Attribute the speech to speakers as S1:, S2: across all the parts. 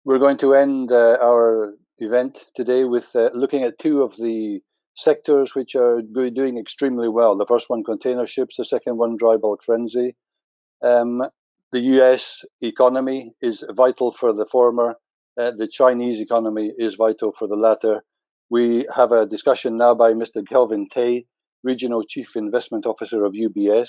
S1: We're going to end our event today with looking at two of the sectors which are doing extremely well. The first one, container ships, the second one, dry bulk frenzy. Um, the US economy is vital for the former. The Chinese economy is vital for the latter. We have a discussion now by Mr. Kelvin Tay, Regional Chief Investment Officer of UBS.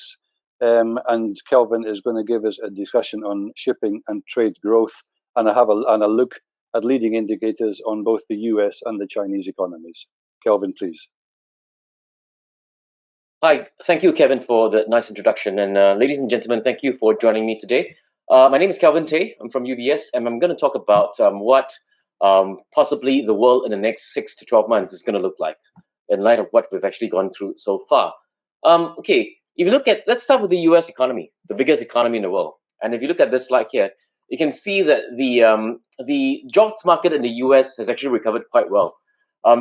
S1: And Kelvin is going to give us a discussion on shipping and trade growth and a look at leading indicators on both the US and the Chinese economies. Kelvin, please.
S2: Hi, thank you, Kevin, for the nice introduction. And ladies and gentlemen, thank you for joining me today. My name is Kelvin Tay. I'm from UBS, and I'm going to talk about what possibly the world in the next 6 to 12 months is going to look like in light of what we've actually gone through so far. Okay, if you look at, let's start with the US economy, the biggest economy in the world. And if you look at this slide here, you can see that the jobs market in the US has actually recovered quite well.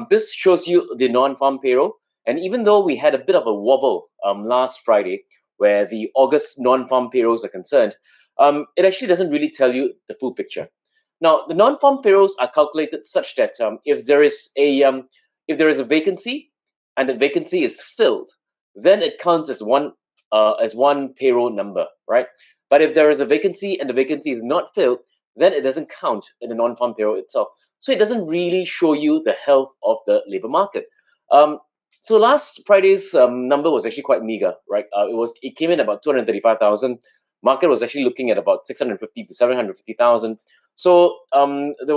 S2: This shows you the non-farm payroll. And even though we had a bit of a wobble last Friday, where the August non-farm payrolls are concerned, it actually doesn't really tell you the full picture. Now, the non-farm payrolls are calculated such that if there is a vacancy and the vacancy is filled, then it counts as one payroll number, right? But if there is a vacancy and the vacancy is not filled, then it doesn't count in the non-farm payroll itself. So it doesn't really show you the health of the labor market. So last Friday's number was actually quite meager, right? It came in about 235,000. Market was actually looking at about 650 to 750,000. So there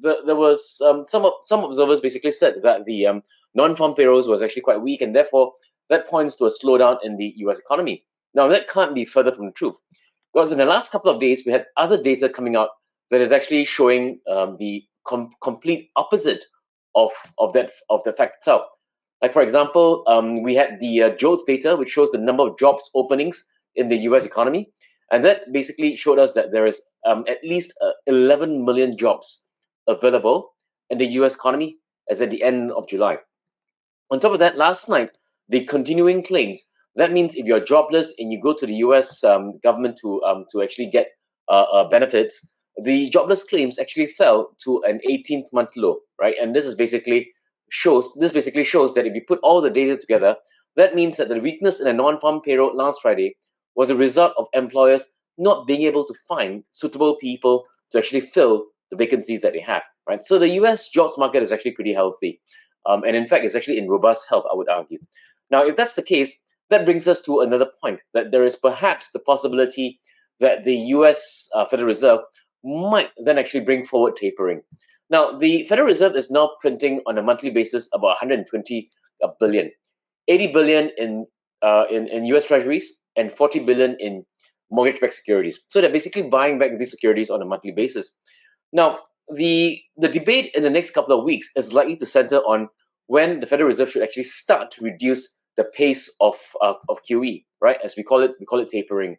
S2: was some observers basically said that the non-farm payrolls was actually quite weak, and therefore that points to a slowdown in the U.S. economy. Now that can't be further from the truth, because in the last couple of days we had other data coming out that is actually showing the complete opposite of the fact itself. Like, for example, we had the JOLTS data, which shows the number of jobs openings in the US economy. And that basically showed us that there is at least 11 million jobs available in the US economy as at the end of July. On top of that, last night, the continuing claims, that means if you're jobless and you go to the US government to actually get benefits, the jobless claims actually fell to an 18th month low, right? And this basically shows that if you put all the data together, that means that the weakness in the non-farm payroll last Friday was a result of employers not being able to find suitable people to actually fill the vacancies that they have, right? So the US jobs market is actually pretty healthy. And in fact, it's actually in robust health, I would argue. Now, if that's the case, that brings us to another point, that there is perhaps the possibility that the US Federal Reserve might then actually bring forward tapering. Now, the Federal Reserve is now printing on a monthly basis about 120 billion, 80 billion in US Treasuries, and 40 billion in mortgage-backed securities. So they're basically buying back these securities on a monthly basis. Now, the debate in the next couple of weeks is likely to center on when the Federal Reserve should actually start to reduce the pace of QE, right? As we call it tapering.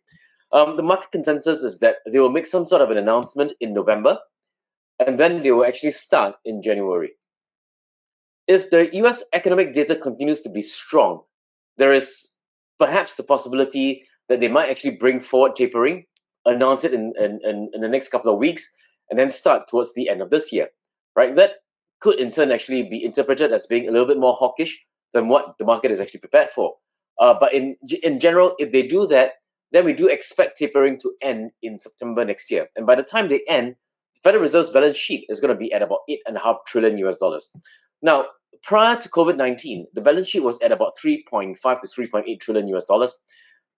S2: The market consensus is that they will make some sort of an announcement in November, and then they will actually start in January. If the US economic data continues to be strong, there is perhaps the possibility that they might actually bring forward tapering, announce it in the next couple of weeks, and then start towards the end of this year, right? That could in turn actually be interpreted as being a little bit more hawkish than what the market is actually prepared for. But in general, if they do that, then we do expect tapering to end in September next year. And by the time they end, the Federal Reserve's balance sheet is going to be at about 8.5 trillion US dollars. Now, prior to COVID-19, the balance sheet was at about 3.5 to 3.8 trillion US dollars.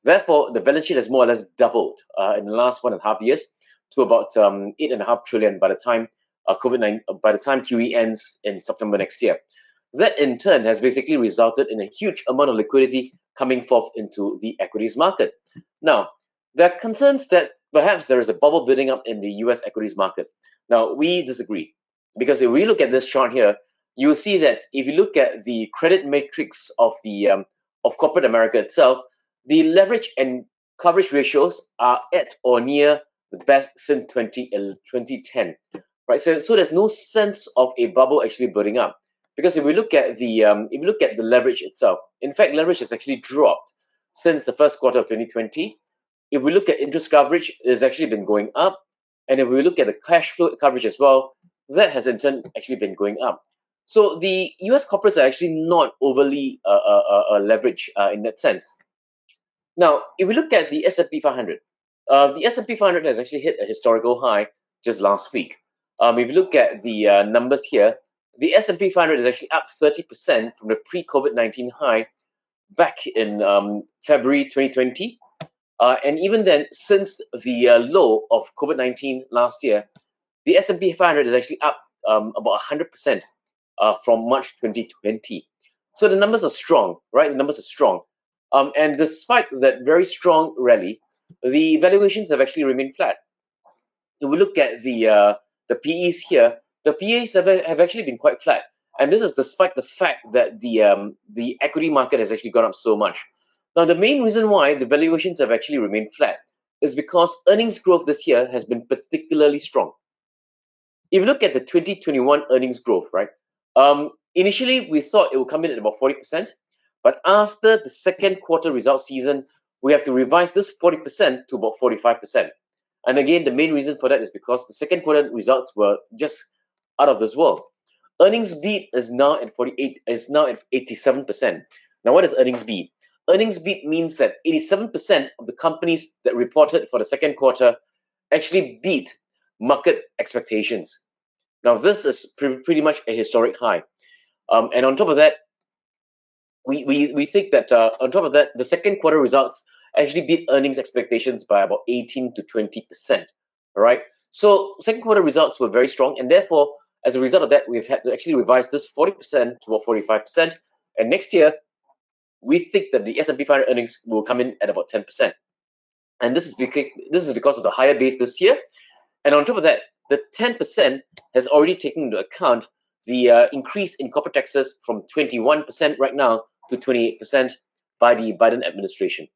S2: Therefore, the balance sheet has more or less doubled in the last 1.5 years to about 8.5 trillion by the time by the time QE ends in September next year. That in turn has basically resulted in a huge amount of liquidity coming forth into the equities market. Now, there are concerns that perhaps there is a bubble building up in the US equities market. Now, we disagree, because if we look at this chart here, you'll see that if you look at the credit matrix of corporate America itself, the leverage and coverage ratios are at or near the best since 2010, right? So there's no sense of a bubble actually building up, because if we look at the leverage itself, in fact, leverage has actually dropped since the first quarter of 2020. If we look at interest coverage, it's actually been going up. And if we look at the cash flow coverage as well, that has in turn actually been going up. So the US corporates are actually not overly leveraged in that sense. Now, if we look at the S&P 500, the S&P 500 has actually hit a historical high just last week. If you look at the numbers here, the S&P 500 is actually up 30% from the pre-COVID-19 high back in February 2020. And even then, since the low of COVID-19 last year, the S&P 500 is actually up about 100% from March 2020. So the numbers are strong, right? The numbers are strong. And despite that very strong rally, the valuations have actually remained flat. If we look at the PEs here, the PEs have actually been quite flat. And this is despite the fact that the equity market has actually gone up so much. Now, the main reason why the valuations have actually remained flat is because earnings growth this year has been particularly strong. If you look at the 2021 earnings growth, right? Initially, we thought it would come in at about 40%, but after the second quarter results season, we have to revise this 40% to about 45%. And again, the main reason for that is because the second quarter results were just out of this world. Earnings beat is now at 87%. Now, what is earnings beat? Earnings beat means that 87% of the companies that reported for the second quarter actually beat market expectations. Now, this is pretty much a historic high. And on top of that, we think that on top of that, the second quarter results actually beat earnings expectations by about 18 to 20%. All right. So second quarter results were very strong, and therefore, as a result of that, we've had to actually revise this 40% to about 45%. And next year, we think that the S&P 500 earnings will come in at about 10%. And this is because of the higher base this year. And on top of that, the 10% has already taken into account the increase in corporate taxes from 21% right now to 28% by the Biden administration,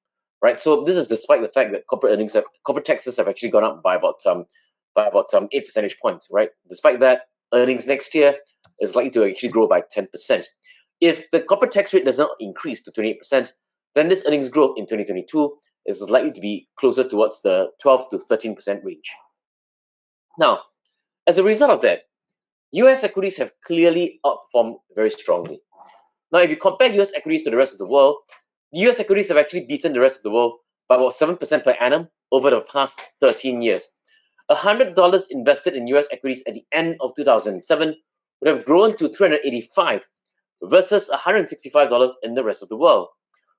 S2: right? So this is despite the fact that corporate taxes have actually gone up by about 8 percentage points, right? Despite that, earnings next year is likely to actually grow by 10%. If the corporate tax rate does not increase to 28%, then this earnings growth in 2022 is likely to be closer towards the 12 to 13% range. Now, as a result of that, US equities have clearly outperformed very strongly. Now, if you compare US equities to the rest of the world, US equities have actually beaten the rest of the world by about 7% per annum over the past 13 years. $100 invested in US equities at the end of 2007 would have grown to $385 versus $165 in the rest of the world.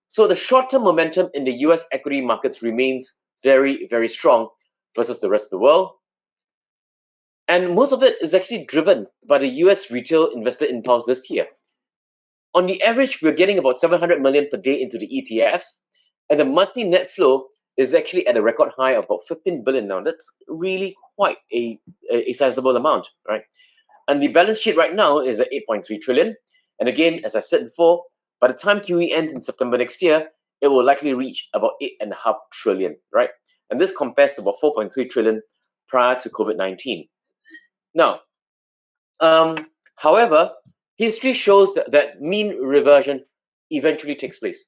S2: So the short-term momentum in the US equity markets remains very, very strong versus the rest of the world. And most of it is actually driven by the US retail investor impulse this year. On the average, we're getting about 700 million per day into the ETFs, and the monthly net flow is actually at a record high of about 15 billion now. That's really quite a sizable amount, right? And the balance sheet right now is at 8.3 trillion. And again, as I said before, by the time QE ends in September next year, it will likely reach about 8.5 trillion, right? And this compares to about 4.3 trillion prior to COVID-19. Now, however, history shows that mean reversion eventually takes place.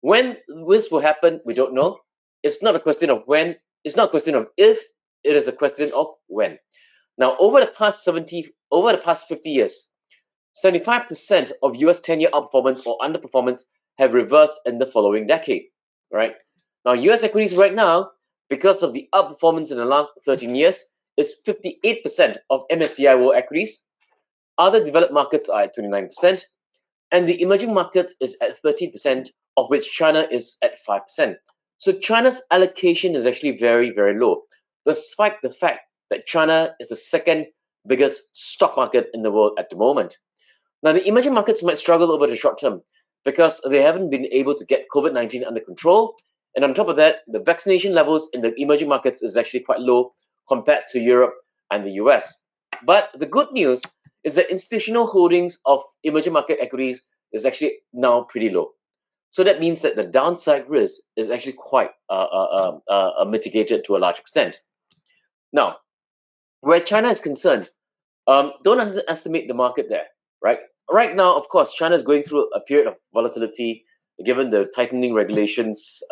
S2: When this will happen, we don't know. It's not a question of when, it's not a question of if, it is a question of when. Now, over the past 50 years, 75% of US 10-year outperformance or underperformance have reversed in the following decade, right? Now, US equities right now, because of the outperformance in the last 13 years, is 58% of MSCI World Equities. Other developed markets are at 29%, and the emerging markets is at 13%, of which China is at 5%. So China's allocation is actually very, very low, despite the fact that China is the second biggest stock market in the world at the moment. Now, the emerging markets might struggle over the short term because they haven't been able to get COVID-19 under control. And on top of that, the vaccination levels in the emerging markets is actually quite low compared to Europe and the US. But the good news is that institutional holdings of emerging market equities is actually now pretty low. So that means that the downside risk is actually quite mitigated to a large extent. Now, where China is concerned, don't underestimate the market there, right? Right now, of course, China is going through a period of volatility given the tightening regulations,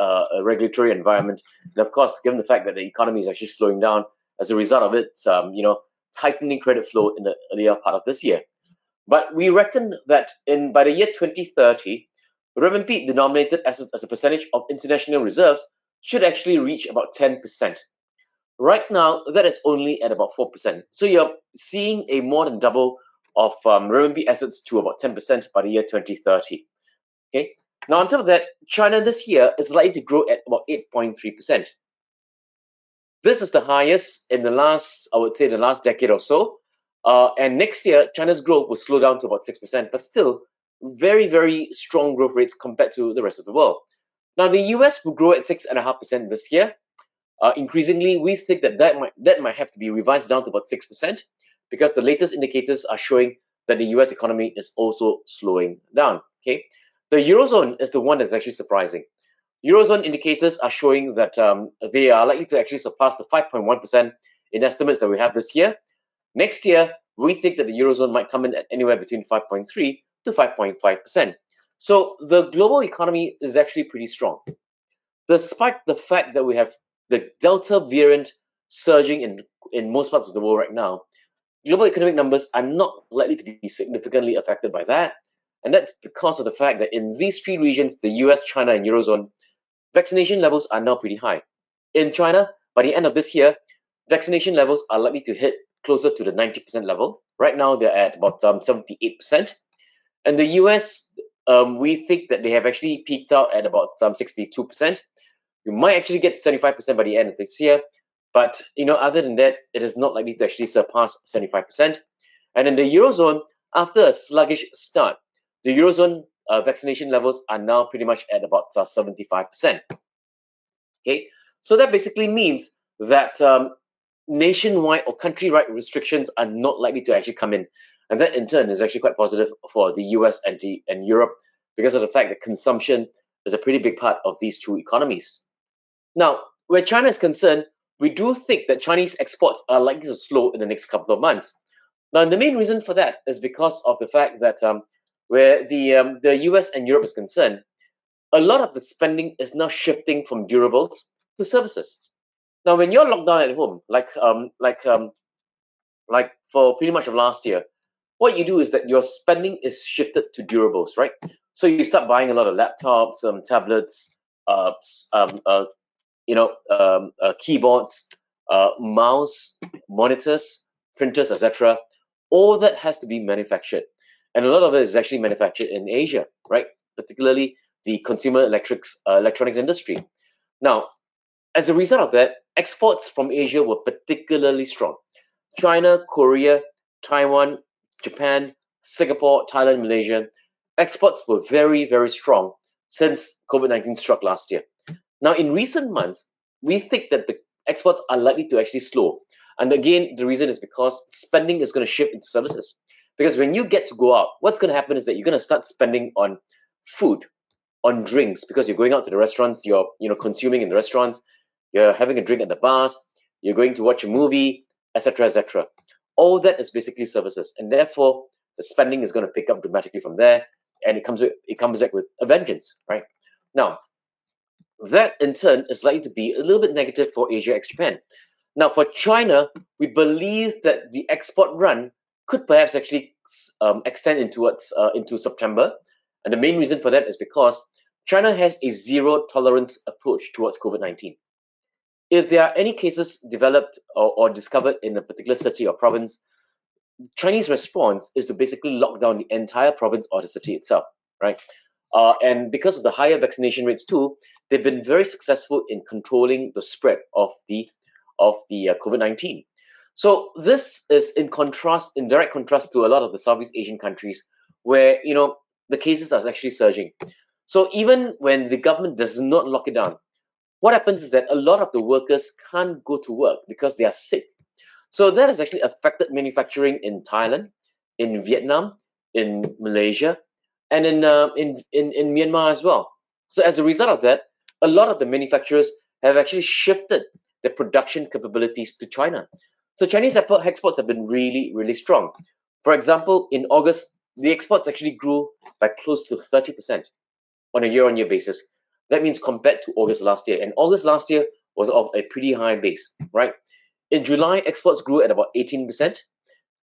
S2: regulatory environment, and of course, given the fact that the economy is actually slowing down as a result of its tightening credit flow in the earlier part of this year. But we reckon that by the year 2030, renminbi denominated assets as a percentage of international reserves should actually reach about 10%. Right now, that is only at about 4%. So you're seeing a more than double of renminbi assets to about 10% by the year 2030. Okay. Now, on top of that, China this year is likely to grow at about 8.3%. This is the highest in the last, I would say, the last decade or so. And next year, China's growth will slow down to about 6%, but still very, very strong growth rates compared to the rest of the world. Now, the US will grow at 6.5% this year. Increasingly, we think that might have to be revised down to about 6% because the latest indicators are showing that the US economy is also slowing down. Okay, the Eurozone is the one that's actually surprising. Eurozone indicators are showing that they are likely to actually surpass the 5.1% in estimates that we have this year. Next year, we think that the Eurozone might come in at anywhere between 5.3 to 5.5%. So the global economy is actually pretty strong. Despite the fact that we have the Delta variant surging in most parts of the world right now, global economic numbers are not likely to be significantly affected by that. And that's because of the fact that in these three regions, the US, China, and Eurozone, vaccination levels are now pretty high. In China, by the end of this year, vaccination levels are likely to hit closer to the 90% level. Right now, they're at about 78%. And the US, we think that they have actually peaked out at about 62%. You might actually get to 75% by the end of this year. But other than that, it is not likely to actually surpass 75%. And in the Eurozone, after a sluggish start, the Eurozone vaccination levels are now pretty much at about 75%. Okay, so that basically means that nationwide or country-wide restrictions are not likely to actually come in. And that in turn is actually quite positive for the US and Europe because of the fact that consumption is a pretty big part of these two economies. Now, where China is concerned, we do think that Chinese exports are likely to slow in the next couple of months. Now, the main reason for that is because of the fact that where the US and Europe is concerned, a lot of the spending is now shifting from durables to services. Now, when you're locked down at home, like for pretty much of last year, what you do is that your spending is shifted to durables, right? So you start buying a lot of laptops, tablets, keyboards, mouse, monitors, printers, etc. All that has to be manufactured, and a lot of it is actually manufactured in Asia, right? Particularly the consumer electronics industry. Now, as a result of that, exports from Asia were particularly strong. China, Korea, Taiwan, Japan, Singapore, Thailand, Malaysia, exports were very, very strong since COVID-19 struck last year. Now, in recent months, we think that the exports are likely to actually slow. And again, the reason is because spending is going to shift into services. Because when you get to go out, what's going to happen is that you're going to start spending on food, on drinks, because you're going out to the restaurants, you're consuming in the restaurants, you're having a drink at the bars, you're going to watch a movie, etc., etc. All that is basically services, and therefore the spending is going to pick up dramatically from there, and it comes back with a vengeance, right? Now, that in turn is likely to be a little bit negative for Asia ex-Japan. Now, for China, we believe that the export run could perhaps actually extend into September, and the main reason for that is because China has a zero tolerance approach towards COVID-19. If there are any cases developed or discovered in a particular city or province, Chinese response is to basically lock down the entire province or the city itself, right? And because of the higher vaccination rates too, they've been very successful in controlling the spread of the COVID-19. So this is in direct contrast to a lot of the Southeast Asian countries where the cases are actually surging. So even when the government does not lock it down, what happens is that a lot of the workers can't go to work because they are sick. So that has actually affected manufacturing in Thailand, in Vietnam, in Malaysia, and in Myanmar as well. So as a result of that, a lot of the manufacturers have actually shifted their production capabilities to China. So Chinese exports have been really, really strong. For example, in August, the exports actually grew by close to 30% on a year-on-year basis. That means compared to August last year. And August last year was of a pretty high base, right? In July, exports grew at about 18%.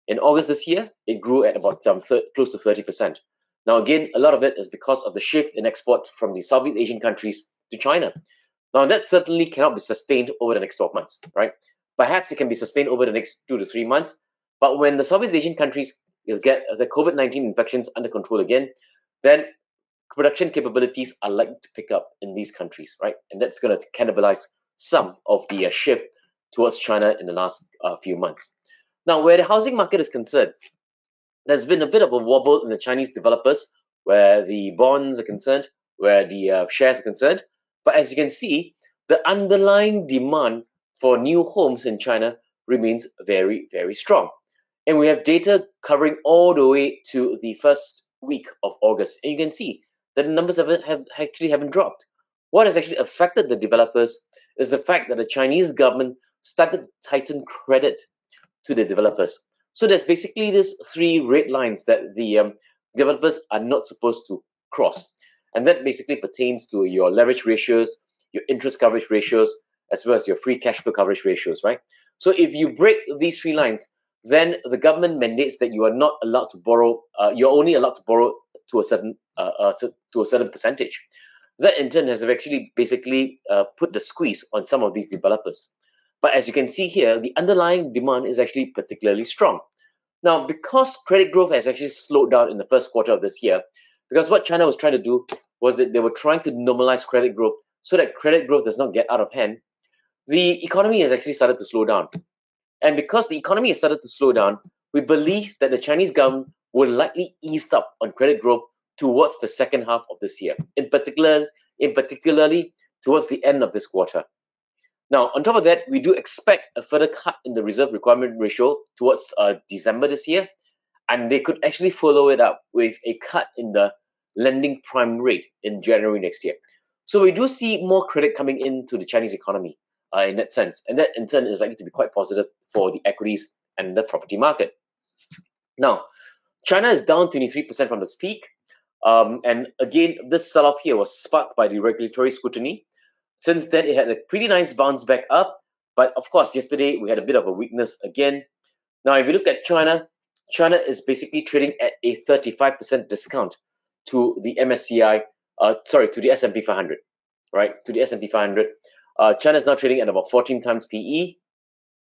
S2: In August this year, it grew at about close to 30%. Now, again, a lot of it is because of the shift in exports from the Southeast Asian countries to China. Now, that certainly cannot be sustained over the next 12 months, right? Perhaps it can be sustained over the next 2 to 3 months, but when the Southeast Asian countries get the COVID-19 infections under control again, then production capabilities are likely to pick up in these countries, right? And that's going to cannibalize some of the shift towards China in the last few months. Now, where the housing market is concerned, there's been a bit of a wobble in the Chinese developers where the bonds are concerned, where the shares are concerned. But as you can see, the underlying demand for new homes in China remains very, very strong. And we have data covering all the way to the first week of August. And you can see that the numbers actually haven't dropped. What has actually affected the developers is the fact that the Chinese government started to tighten credit to the developers. So there's basically these three red lines that the developers are not supposed to cross. And that basically pertains to your leverage ratios, your interest coverage ratios, as well as your free cash flow coverage ratios, right? So if you break these three lines, then the government mandates that you are not allowed to borrow, you're only allowed to borrow to a certain to a certain percentage. That in turn has actually basically put the squeeze on some of these developers. But as you can see here, the underlying demand is actually particularly strong. Now, because credit growth has actually slowed down in the first quarter of this year, because what China was trying to do was that they were trying to normalize credit growth so that credit growth does not get out of hand, the economy has actually started to slow down. And because the economy has started to slow down, we believe that the Chinese government will likely ease up on credit growth towards the second half of this year, particularly towards the end of this quarter. Now, on top of that, we do expect a further cut in the reserve requirement ratio towards December this year, and they could actually follow it up with a cut in the lending prime rate in January next year. So we do see more credit coming into the Chinese economy in that sense, and that in turn is likely to be quite positive for the equities and the property market. Now, China is down 23% from its peak, and again, this sell-off here was sparked by the regulatory scrutiny. Since then, it had a pretty nice bounce back up. But of course, yesterday we had a bit of a weakness again. Now, if you look at China, China is basically trading at a 35% discount to the MSCI, to the S&P 500, right? To the S&P 500. China is now trading at about 14 times PE.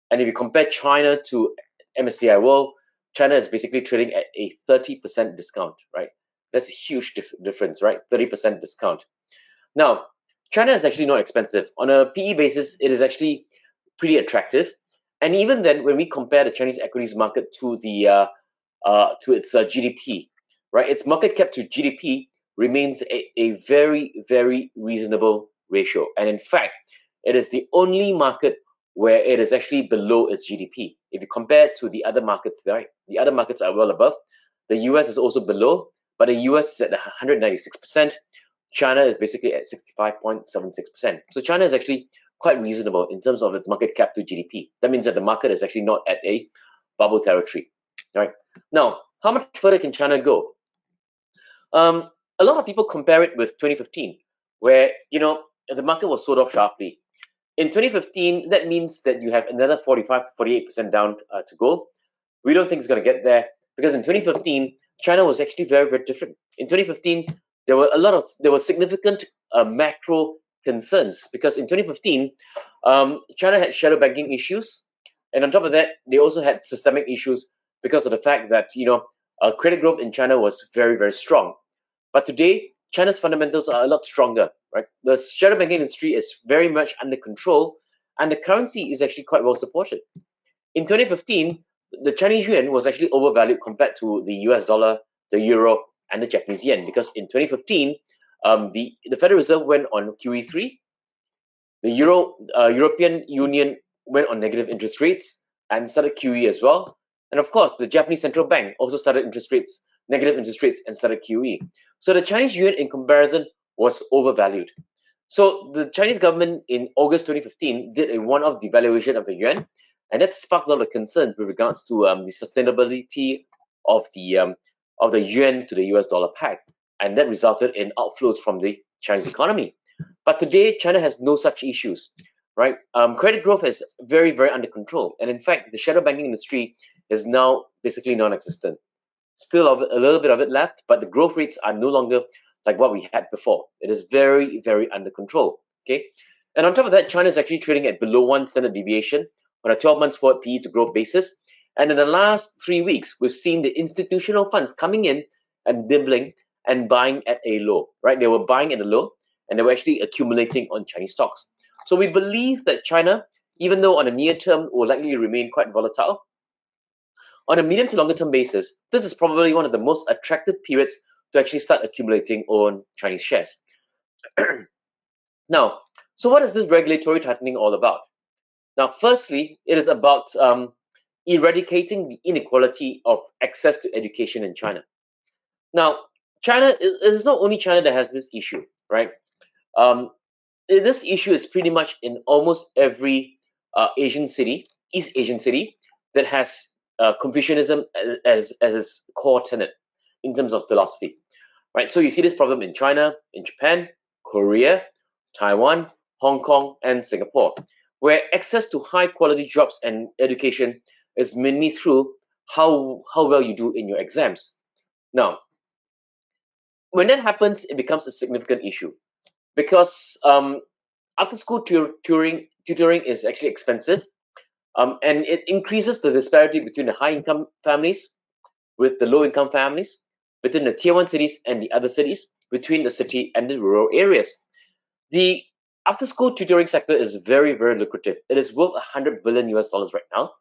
S2: And if you compare China to MSCI World, China is basically trading at a 30% discount, right? That's a huge difference, right? 30% discount. Now, China is actually not expensive. On a PE basis, it is actually pretty attractive. And even then, when we compare the Chinese equities market to its GDP, right, its market cap to GDP remains a very, very reasonable ratio. And in fact, it is the only market where it is actually below its GDP. If you compare it to the other markets, right, the other markets are well above. The US is also below, but the US is at 196%. China is basically at 65.76%. So China is actually quite reasonable in terms of its market cap to GDP. That means that the market is actually not at a bubble territory. Right? Now, how much further can China go? A lot of people compare it with 2015, where the market was sold off sharply. In 2015, that means that you have another 45 to 48% down to go. We don't think it's going to get there because in 2015, China was actually very, very different. In 2015, there were significant macro concerns because in 2015, China had shadow banking issues, and on top of that, they also had systemic issues because of the fact that credit growth in China was very, very strong. But today, China's fundamentals are a lot stronger, right? The shadow banking industry is very much under control, and the currency is actually quite well supported. In 2015, the Chinese yuan was actually overvalued compared to the US dollar, the euro, and the Japanese yen, because in 2015, the Federal Reserve went on QE3, the European Union went on negative interest rates and started QE as well, and of course, the Japanese Central Bank also started negative interest rates, and started QE. So the Chinese yuan, in comparison, was overvalued. So the Chinese government in August 2015 did a one-off devaluation of the yuan, and that sparked a lot of concern with regards to the sustainability of the yuan to the US dollar peg, and that resulted in outflows from the Chinese economy. But today, China has no such issues, right? Credit growth is very, very under control. And in fact, the shadow banking industry is now basically non-existent. Still a little bit of it left, but the growth rates are no longer like what we had before. It is very, very under control. Okay, and on top of that, China is actually trading at below 1 standard deviation on a 12-month forward PE to growth basis. And in the last 3 weeks, we've seen the institutional funds coming in and dibbling and buying at a low. Right, they were buying at a low, and they were actually accumulating on Chinese stocks. So we believe that China, even though on a near term will likely remain quite volatile, on a medium to longer term basis, this is probably one of the most attractive periods to actually start accumulating on Chinese shares. Now, so what is this regulatory tightening all about? Now, firstly, it is about eradicating the inequality of access to education in China. Now, China, it is not only China that has this issue, right? This issue is pretty much in almost every Asian city, East Asian city, that has Confucianism as its core tenet in terms of philosophy, right? So you see this problem in China, in Japan, Korea, Taiwan, Hong Kong, and Singapore, where access to high quality jobs and education is mainly through how well you do in your exams. Now, when that happens, it becomes a significant issue because after school tutoring is actually expensive, and it increases the disparity between the high income families with the low income families, within the tier 1 cities and the other cities, between the city and the rural areas. The after school tutoring sector is very, very lucrative. It is worth $100 billion right now,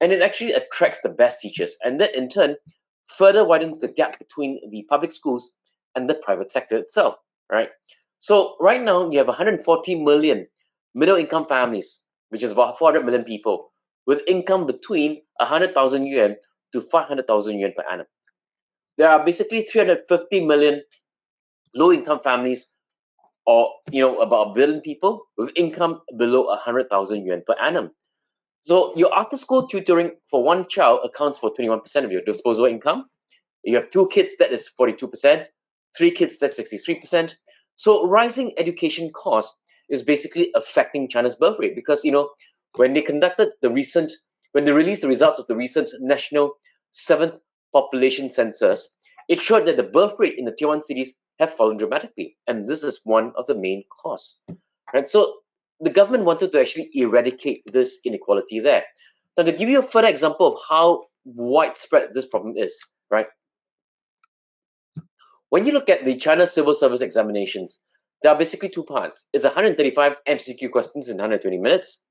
S2: and it actually attracts the best teachers, and that in turn further widens the gap between the public schools and the private sector itself, right? So right now you have 140 million middle income families, which is about 400 million people, with income between 100,000 yuan to 500,000 yuan per annum. There are basically 350 million low income families, or about 1 billion people with income below 100,000 yuan per annum. So your after school tutoring for one child accounts for 21% of your disposable income. You have 2 kids, that is 42%, 3 kids, that's 63%. So rising education cost is basically affecting China's birth rate because when they released the results of the recent national 7th population census, it showed that the birth rate in the tier 1 cities have fallen dramatically, and this is one of the main causes. Right? So the government wanted to actually eradicate this inequality there. Now, to give you a further example of how widespread this problem is, right? When you look at the China Civil Service examinations, there are basically 2 parts. It's 135 MCQ questions in 120 minutes,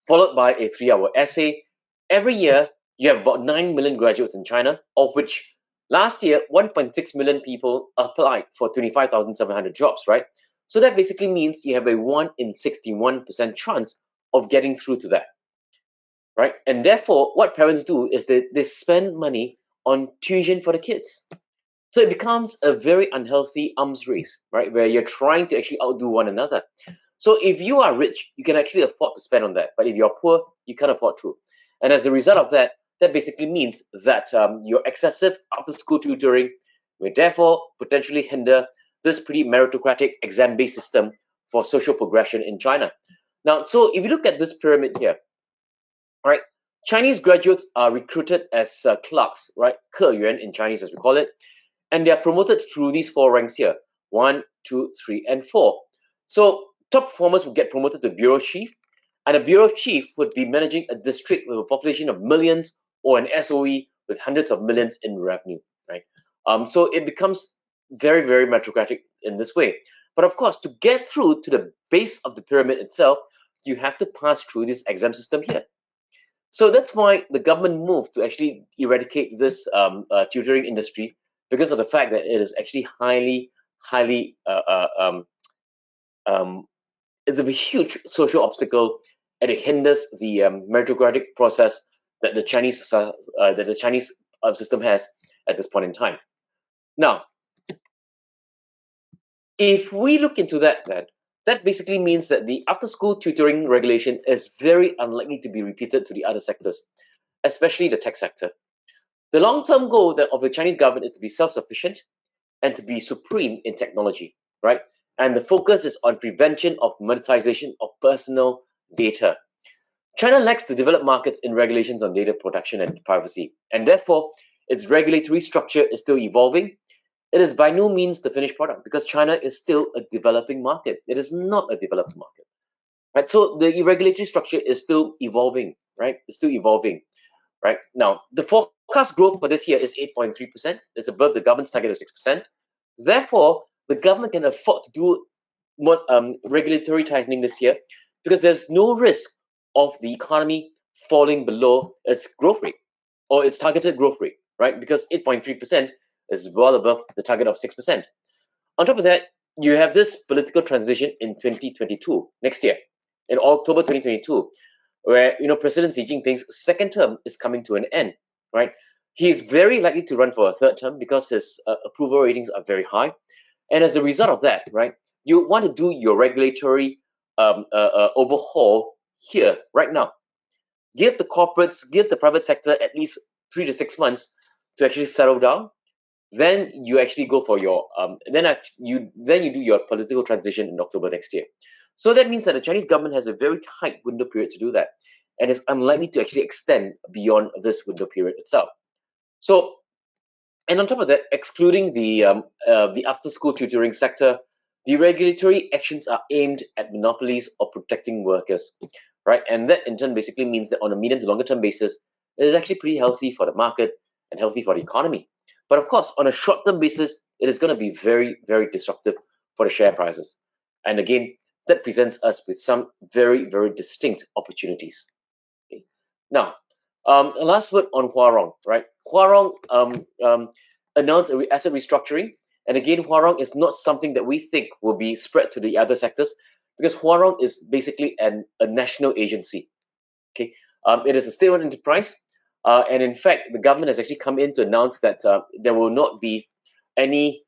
S2: followed by a 3-hour essay. Every year, you have about 9 million graduates in China, of which last year, 1.6 million people applied for 25,700 jobs, right? So that basically means you have a 1 in 61% chance of getting through to that, right? And therefore, what parents do is they spend money on tuition for the kids. So it becomes a very unhealthy arms race, right? Where you're trying to actually outdo one another. So if you are rich, you can actually afford to spend on that. But if you're poor, you can't afford to. And as a result of that, that basically means that your excessive after-school tutoring may therefore potentially hinder this pretty meritocratic exam-based system for social progression in China. Now, so if you look at this pyramid here, right, Chinese graduates are recruited as clerks, right, 客员 in Chinese as we call it, and they are promoted through these 4 ranks here, 1, 2, 3, and 4. So top performers would get promoted to bureau chief, and a bureau chief would be managing a district with a population of millions or an SOE with hundreds of millions in revenue, right? So it becomes very, very meritocratic in this way. But of course, to get through to the base of the pyramid itself, you have to pass through this exam system here. So that's why the government moved to actually eradicate this tutoring industry, because of the fact that it is actually highly it's a huge social obstacle, and it hinders the meritocratic process that the Chinese system has at this point in time. Now, if we look into that, then that basically means that the after-school tutoring regulation is very unlikely to be repeated to the other sectors, especially the tech sector. The long-term goal of the Chinese government is to be self-sufficient and to be supreme in technology, right? and the focus is on prevention of monetization of personal data. China lacks the developed markets in regulations on data protection and privacy, and therefore its regulatory structure is still evolving. It is by no means the finished product because China is still a developing market. It is not a developed market, right? So the regulatory structure is still evolving, right? It's still evolving, right? Now, the forecast growth for this year is 8.3%. It's above the government's target of 6%. Therefore, the government can afford to do more regulatory tightening this year because there's no risk of the economy falling below its growth rate or its targeted growth rate, right? Because 8.3% is well above the target of 6%. On top of that, you have this political transition in 2022, next year, in October 2022, where President Xi Jinping's second term is coming to an end, right? He is very likely to run for a third term because his approval ratings are very high, and as a result of that, right, you want to do your regulatory overhaul here, right now. Give the corporates, give the private sector at least 3 to 6 months to actually settle down. Then you actually go for your then you do your political transition in October next year. So that means that the Chinese government has a very tight window period to do that, and is unlikely to actually extend beyond this window period itself. So, and on top of that, excluding the after-school tutoring sector, the regulatory actions are aimed at monopolies or protecting workers, right? And that in turn basically means that on a medium to longer term basis, it is actually pretty healthy for the market and healthy for the economy. But of course, on a short-term basis, it is going to be very, very disruptive for the share prices. And again, that presents us with some very, very distinct opportunities. Okay. Now, last word on Huarong, right? Huarong announced asset restructuring. And again, Huarong is not something that we think will be spread to the other sectors because Huarong is basically a national agency. Okay, it is a state-owned enterprise, and in fact, the government has actually come in to announce that there will not be any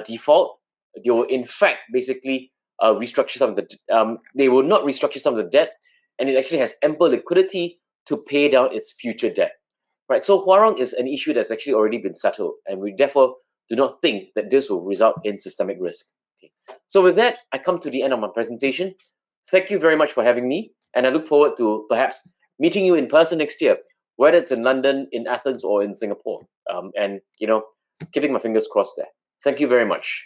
S2: default. They will, in fact, basically restructure some of the. They will not restructure some of the debt, and it actually has ample liquidity to pay down its future debt. Right. So Huarong is an issue that's actually already been settled, and we therefore do not think that this will result in systemic risk. Okay. So with that, I come to the end of my presentation. Thank you very much for having me, and I look forward to perhaps meeting you in person next year, whether it's in London, in Athens, or in Singapore. And keeping my fingers crossed there. Thank you very much.